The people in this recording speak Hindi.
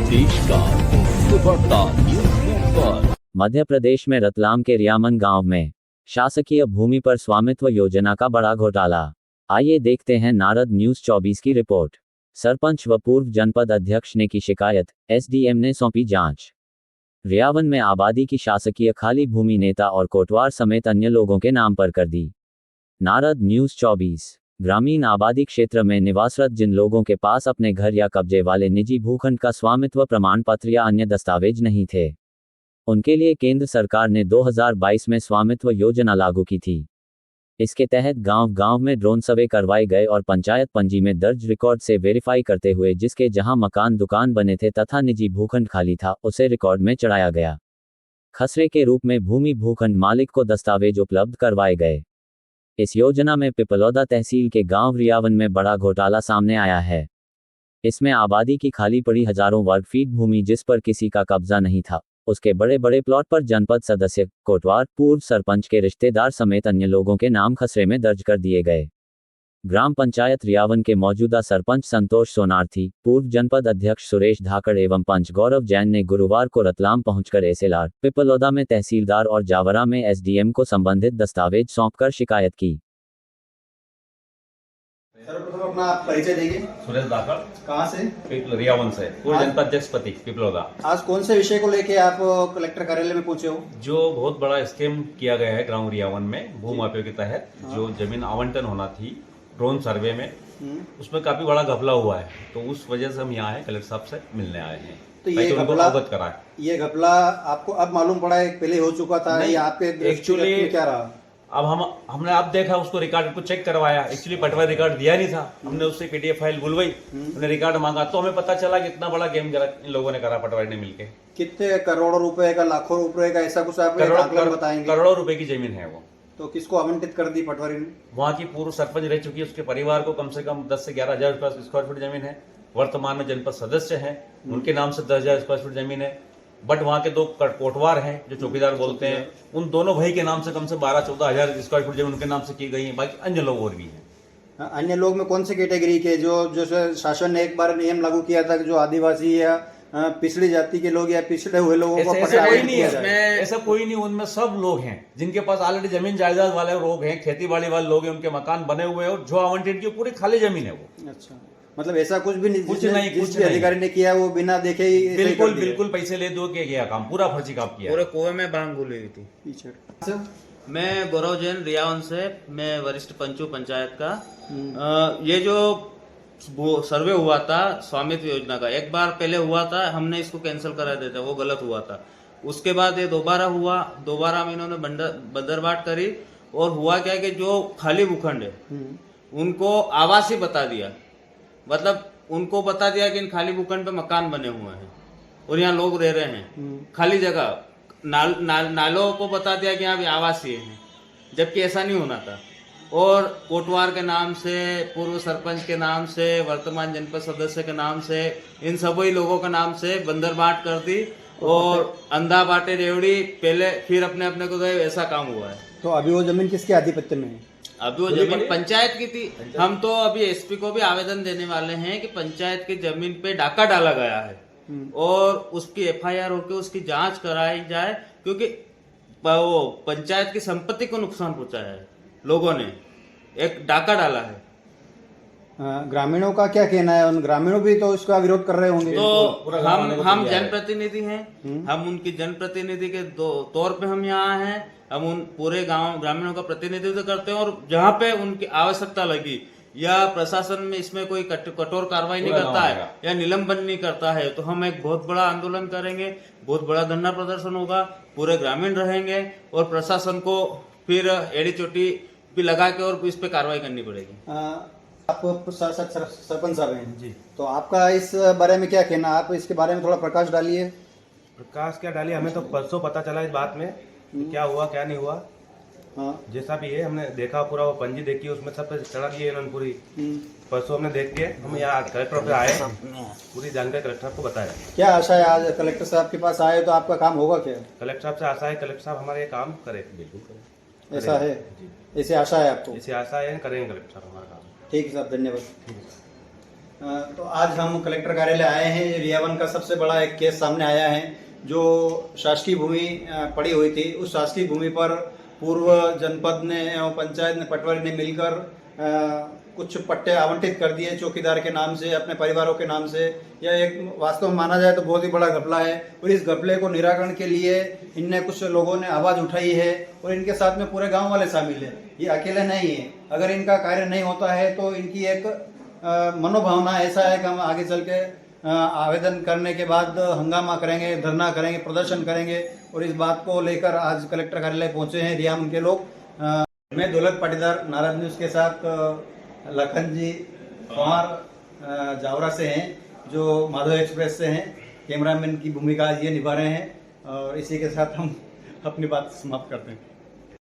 देश का खबरदार न्यूज़ नेटवर्क। मध्य प्रदेश में रतलाम के रियामन गांव में शासकीय भूमि पर स्वामित्व योजना का बड़ा घोटाला। आइए देखते हैं नारद न्यूज़ 24 की रिपोर्ट। सरपंच व पूर्व जनपद अध्यक्ष ने की शिकायत, एसडीएम ने सौंपी जांच। रियावन में आबादी की शासकीय खाली भूमि नेता और कोटवार समेत अन्य लोगों के नाम पर कर दी। नारद न्यूज़ 24। ग्रामीण आबादी क्षेत्र में निवासरत जिन लोगों के पास अपने घर या कब्जे वाले निजी भूखंड का स्वामित्व प्रमाण पत्र या अन्य दस्तावेज नहीं थे, उनके लिए केंद्र सरकार ने 2022 में स्वामित्व योजना लागू की थी। इसके तहत गांव-गांव में ड्रोन सर्वे करवाए गए और पंचायत पंजी में दर्ज रिकॉर्ड से वेरीफाई करते हुए जिसके जहां मकान दुकान बने थे तथा निजी भूखंड खाली था, उसे रिकॉर्ड में चढ़ाया गया। खसरे के रूप में भूमि भूखंड मालिक को दस्तावेज उपलब्ध करवाए गए। इस योजना में पिपलौदा तहसील के गांव रियावन में बड़ा घोटाला सामने आया है। इसमें आबादी की खाली पड़ी हजारों वर्ग फीट भूमि जिस पर किसी का कब्जा नहीं था, उसके बड़े बड़े प्लॉट पर जनपद सदस्य, कोटवार, पूर्व सरपंच के रिश्तेदार समेत अन्य लोगों के नाम खसरे में दर्ज कर दिए गए। ग्राम पंचायत रियावन के मौजूदा सरपंच संतोष सोनार्थी, पूर्व जनपद अध्यक्ष सुरेश धाकड़ एवं पंच गौरव जैन ने गुरुवार को रतलाम पहुंचकर एसएलआर, पिपलौदा में तहसीलदार और जावरा में एसडीएम को संबंधित दस्तावेज सौंपकर शिकायत की। सर्वप्रथम अपना आप परिचय देंगे। सुरेश धाकड़, कहाँ से? रियावन से, पूर्व जनपद अध्यक्ष प्रतीक, पिपलौदा। आज कौन से विषय को लेके आप कलेक्टर कार्यालय में पहुंचे हो? जो बहुत बड़ा स्कीम किया गया है ग्राम रियावन में भू माफिया के तहत, जो जमीन आवंटन होना थी ड्रोन सर्वे में, उसमें काफी बड़ा घपला हुआ है, तो उस वजह से हम यहाँ आए, कलेक्टर साहब से मिलने आए हैं। तो ये घपला अवगत कराए। ये घपला आपको अब मालूम पड़ा है, पहले हो चुका था? या आपके एक्चुअली क्या रहा? अब हमने अब देखा, उसको रिकॉर्ड को चेक करवाया। एक्चुअली पटवारी रिकॉर्ड दिया नहीं था, हमने उससे पीडीएफ फाइल बुलवाई, हमने रिकॉर्ड मांगा, तो हमें पता चला कि इतना बड़ा गेम इन लोगों ने करा, पटवारी ने मिलकर। कितने करोड़ों रुपए का, लाखों रुपए का, ऐसा कुछ आप बताएंगे? करोड़ों रुपए की जमीन है वो। तो किसको आवंटित कर दी पटवारी ने? वहाँ की पूर्व सरपंच रह चुकी है, उसके परिवार को कम से कम 10 से 11 हजार स्क्वायर फीट जमीन है। वर्तमान में जनपद सदस्य हैं, उनके नाम से 10,000 स्क्वायर फीट जमीन है। बट वहाँ के 2 कोटवार हैं जो चौकीदार बोलते हैं, उन दोनों भाई के नाम से कम से 12-14 हजार स्क्वायर फीट जमीन उनके नाम से की गई है। बाकी अन्य लोग और भी हैं। अन्य लोग में कौन से कैटेगरी के? जो शासन ने एक बार नियम लागू किया था, जो आदिवासी या पिछड़ी जाति के लोग या पिछड़े हुए लोगों को ऐसा कोई नहीं है, ऐसा कोई नहीं। उनमें सब लोग हैं जिनके पास ऑलरेडी जमीन जायदाद वाले लोग हैं, खेती बाड़ी वाले लोग हैं, उनके मकान बने हुए हैं और जो आवंटित की पूरी खाली जमीन है वो। अच्छा, मतलब ऐसा कुछ भी नहीं, कुछ नहीं, कुछ अधिकारी ने किया वो बिना देखे ही बिल्कुल पैसे ले दो के गया काम, पूरा फर्जी काम किया। पूरे कुएं में बांग घुली हुई थी पीछे। मैं गौरव जैन रियावन से, मैं वरिष्ठ पंचू पंचायत का। ये जो सर्वे हुआ था स्वामित्व योजना का, एक बार पहले हुआ था, हमने इसको कैंसिल करा दिया था, वो गलत हुआ था। उसके बाद ये दोबारा हुआ, दोबारा में इन्होंने बंदरबाट करी और हुआ क्या कि जो खाली भूखंड है उनको आवासीय बता दिया। मतलब उनको बता दिया कि इन खाली भूखंड पे मकान बने हुए हैं और यहाँ लोग रह रहे हैं, खाली जगह। नालों को बता दिया कि यहाँ भी आवासीय है, जबकि ऐसा नहीं होना था। और कोटवार के नाम से, पूर्व सरपंच के नाम से, वर्तमान जनपद सदस्य के नाम से, इन सभी लोगों के नाम से बंदरबाट कर दी और अंधा बाटे रेवड़ी पहले, फिर अपने अपने को गए, ऐसा काम हुआ है। तो अभी वो जमीन किसके आधिपत्य में है? अभी वो जमीन पंचायत की थी। हम तो अभी एसपी को भी आवेदन देने वाले हैं कि पंचायत की जमीन पे डाका डाला गया है और उसकी एफआईआर होकर उसकी जांच कराई जाए, क्योंकि वो पंचायत की संपत्ति को नुकसान पहुंचाया है लोगों ने, एक डाका डाला है। ग्रामीणों का क्या कहना है? उन ग्रामीणों भी तो इसका विरोध कर रहे होंगे। तो हम जनप्रतिनिधि हैं, हम उनकी जनप्रतिनिधि के तौर पे हम यहाँ हैं। हम उन पूरे गांव ग्रामीणों का प्रतिनिधित्व करते हैं और जहाँ पे उनकी आवश्यकता लगी या प्रशासन में इसमें कोई कठोर कार्रवाई नहीं करता है या निलंबन नहीं करता है, तो हम एक बहुत बड़ा आंदोलन करेंगे, बहुत बड़ा धरना प्रदर्शन होगा, पूरे ग्रामीण रहेंगे और प्रशासन को फिर एड़ी चोटी भी लगा के और इस पे कार्रवाई करनी पड़ेगी। आप सरपंच साहब हैं जी, तो आपका इस बारे में क्या कहना? आप इसके बारे में थोड़ा प्रकाश डालिए। प्रकाश क्या डालिए, हमें तो परसों पता चला इस बात में क्या हुआ क्या नहीं हुआ। हाँ, जैसा भी है हमने देखा, पूरा वो पंजी देखी, उसमें सब चढ़ा दिए इन्होंने पूरी। परसों हमने देख के हम यहाँ कलेक्टर पे आए, पूरी जानकारी कलेक्टर को बताया। क्या आशा है आज कलेक्टर साहब के पास आए तो आपका काम होगा क्या? कलेक्टर साहब से आशा है, कलेक्टर साहब हमारे ये काम करे, बिल्कुल करे। ऐसा है, ऐसे आशा है आपको? ऐसी आशा है, करेंगे कलेक्टर साहब हमारा काम। ठीक है साहब, धन्यवाद। ठीक है। तो आज हम कलेक्टर कार्यालय आए हैं। रियावन का सबसे बड़ा एक केस सामने आया है। जो शासकीय भूमि पड़ी हुई थी, उस शासकीय भूमि पर पूर्व जनपद ने एवं पंचायत ने, पटवारी ने मिलकर कुछ पट्टे आवंटित कर दिए चौकीदार के नाम से, अपने परिवारों के नाम से। यह एक वास्तव में माना जाए तो बहुत ही बड़ा घपला है और इस घपले को निराकरण के लिए इनने कुछ लोगों ने आवाज़ उठाई है और इनके साथ में पूरे गांव वाले शामिल हैं। ये अकेले नहीं है। अगर इनका कार्य नहीं होता है तो इनकी एक मनोभावना ऐसा है कि हम आगे चल के आवेदन करने के बाद हंगामा करेंगे, धरना करेंगे, प्रदर्शन करेंगे और इस बात को लेकर आज कलेक्टर कार्यालय पहुंचे हैं रियावन के लोग। मैं दौलत पाटीदार, नारद न्यूज़ के साथ लखन जी कुमार जावरा से हैं, जो माधव एक्सप्रेस से हैं। कैमरामैन की भूमिका आज ये निभा रहे हैं और इसी के साथ हम अपनी बात समाप्त करते हैं।